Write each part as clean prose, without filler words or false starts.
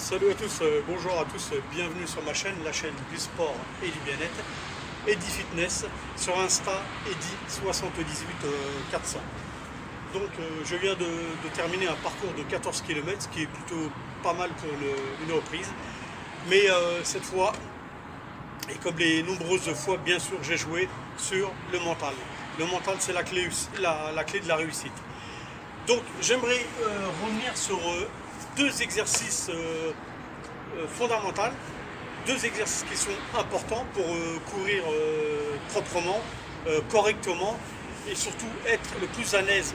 Salut à tous, bonjour à tous, bienvenue sur ma chaîne, la chaîne du sport et du bien-être, Eddy Fitness, sur Insta, Eddy78400. Donc je viens de terminer un parcours de 14 km, ce qui est plutôt pas mal pour une reprise. Mais cette fois, et comme les nombreuses fois, bien sûr, j'ai joué sur le mental. Le mental, c'est la clé de la réussite. Donc j'aimerais revenir sur deux exercices fondamentaux, deux exercices qui sont importants pour courir proprement, correctement et surtout être le plus à l'aise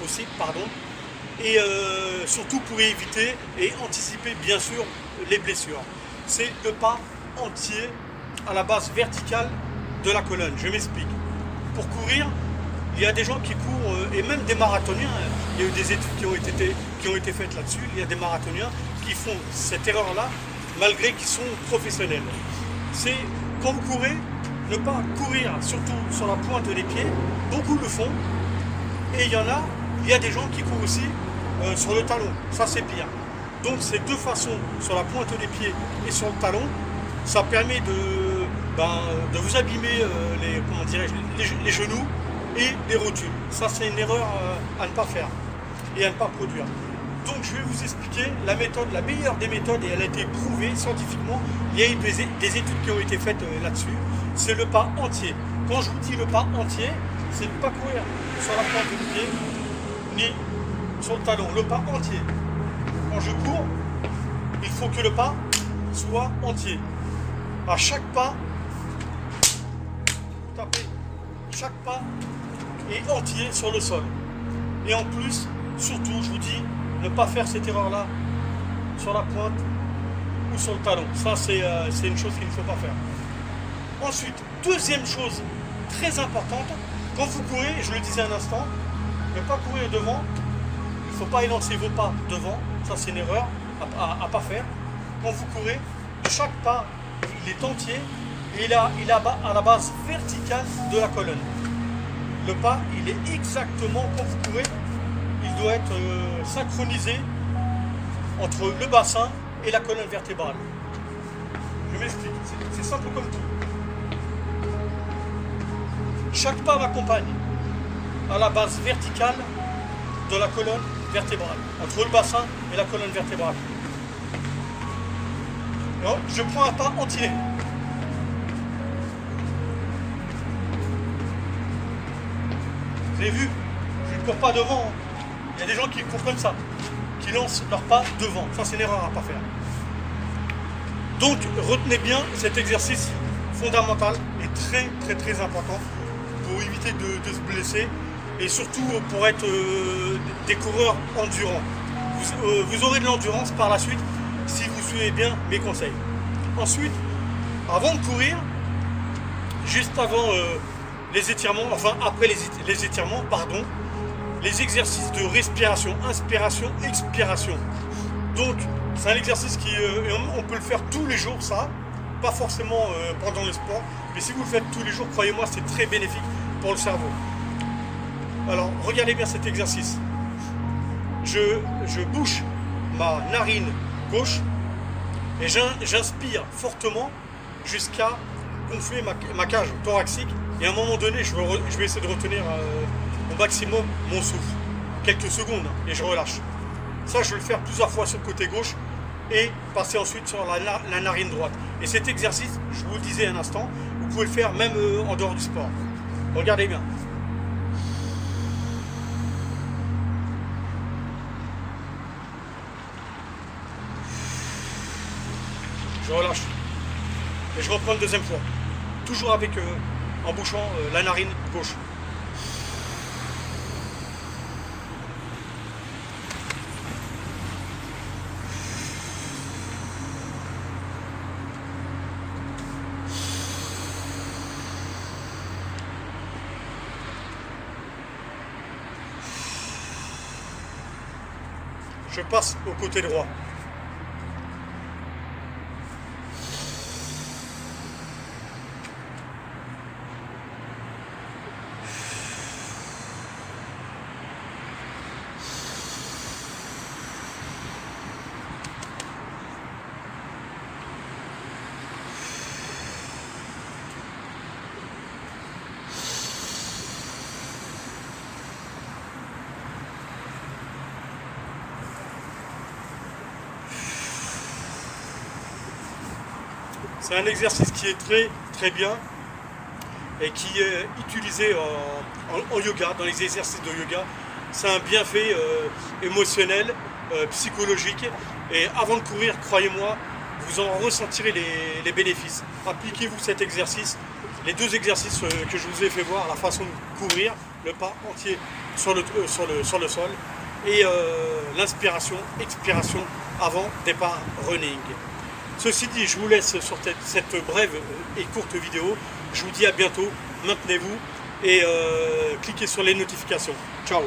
possible, et surtout pour éviter et anticiper bien sûr les blessures. C'est le pas entier à la base verticale de la colonne. Je m'explique. Pour courir, il y a des gens qui courent, et même des marathoniens, il y a eu des études qui ont été faites là-dessus, il y a des marathoniens qui font cette erreur-là, malgré qu'ils sont professionnels. C'est, quand vous courez, ne pas courir surtout sur la pointe des pieds, beaucoup le font, et il y a des gens qui courent aussi sur le talon, ça c'est pire. Donc ces deux façons, sur la pointe des pieds et sur le talon, ça permet de vous abîmer les genoux et les rotules. Ça c'est une erreur à ne pas faire et à ne pas produire. Donc je vais vous expliquer la méthode, la meilleure des méthodes, et elle a été prouvée scientifiquement. Il y a eu des études qui ont été faites là-dessus. C'est le pas entier. Quand je vous dis le pas entier, c'est ne pas courir sur la pointe du pied ni sur le talon. Le pas entier. Quand je cours, il faut que le pas soit entier. À chaque pas, vous tapez, chaque pas est entier sur le sol. Et en plus, surtout, je vous dis, ne pas faire cette erreur-là sur la pointe ou sur le talon. Ça, c'est une chose qu'il ne faut pas faire. Ensuite, deuxième chose très importante, quand vous courez, je le disais un instant, ne pas courir devant, il ne faut pas élancer vos pas devant, ça c'est une erreur à ne pas faire. Quand vous courez, chaque pas, il est entier et il est à la base verticale de la colonne. Le pas, il est exactement, quand vous courez, il doit être synchronisé entre le bassin et la colonne vertébrale. Je m'explique, c'est simple comme tout. Chaque pas m'accompagne à la base verticale de la colonne vertébrale, entre le bassin et la colonne vertébrale. Alors, je prends un pas entier. Vous avez vu, je ne cours pas devant. Il y a des gens qui courent comme ça, qui lancent leur pas devant. Ça, c'est une erreur à ne pas faire. Donc, retenez bien cet exercice fondamental et très, très, très important pour éviter de se blesser et surtout pour être des coureurs endurants. Vous aurez de l'endurance par la suite si vous suivez bien mes conseils. Ensuite, avant de courir, juste avant les étirements, enfin après les étirements, les exercices de respiration, inspiration, expiration. Donc, c'est un exercice on peut le faire tous les jours, ça, pas forcément pendant le sport, mais si vous le faites tous les jours, croyez-moi, c'est très bénéfique pour le cerveau. Alors, regardez bien cet exercice. Je bouche ma narine gauche et j'inspire fortement jusqu'à gonfler ma cage thoracique, et à un moment donné, je vais essayer de retenir au maximum mon souffle, quelques secondes, et je relâche. Ça, je vais le faire plusieurs fois sur le côté gauche et passer ensuite sur la narine droite. Et cet exercice, je vous le disais un instant, vous pouvez le faire même en dehors du sport. Regardez bien. Je relâche. Et je reprends une deuxième fois. Toujours en bouchant la narine gauche. Je passe au côté droit. C'est un exercice qui est très bien et qui est utilisé en yoga, dans les exercices de yoga. C'est un bienfait émotionnel, psychologique. Et avant de courir, croyez-moi, vous en ressentirez les bénéfices. Appliquez-vous cet exercice, les deux exercices que je vous ai fait voir, la façon de courir, le pas entier sur le sol, et l'inspiration, expiration avant départ running. Ceci dit, je vous laisse sur cette brève et courte vidéo. Je vous dis à bientôt, maintenez-vous et cliquez sur les notifications. Ciao!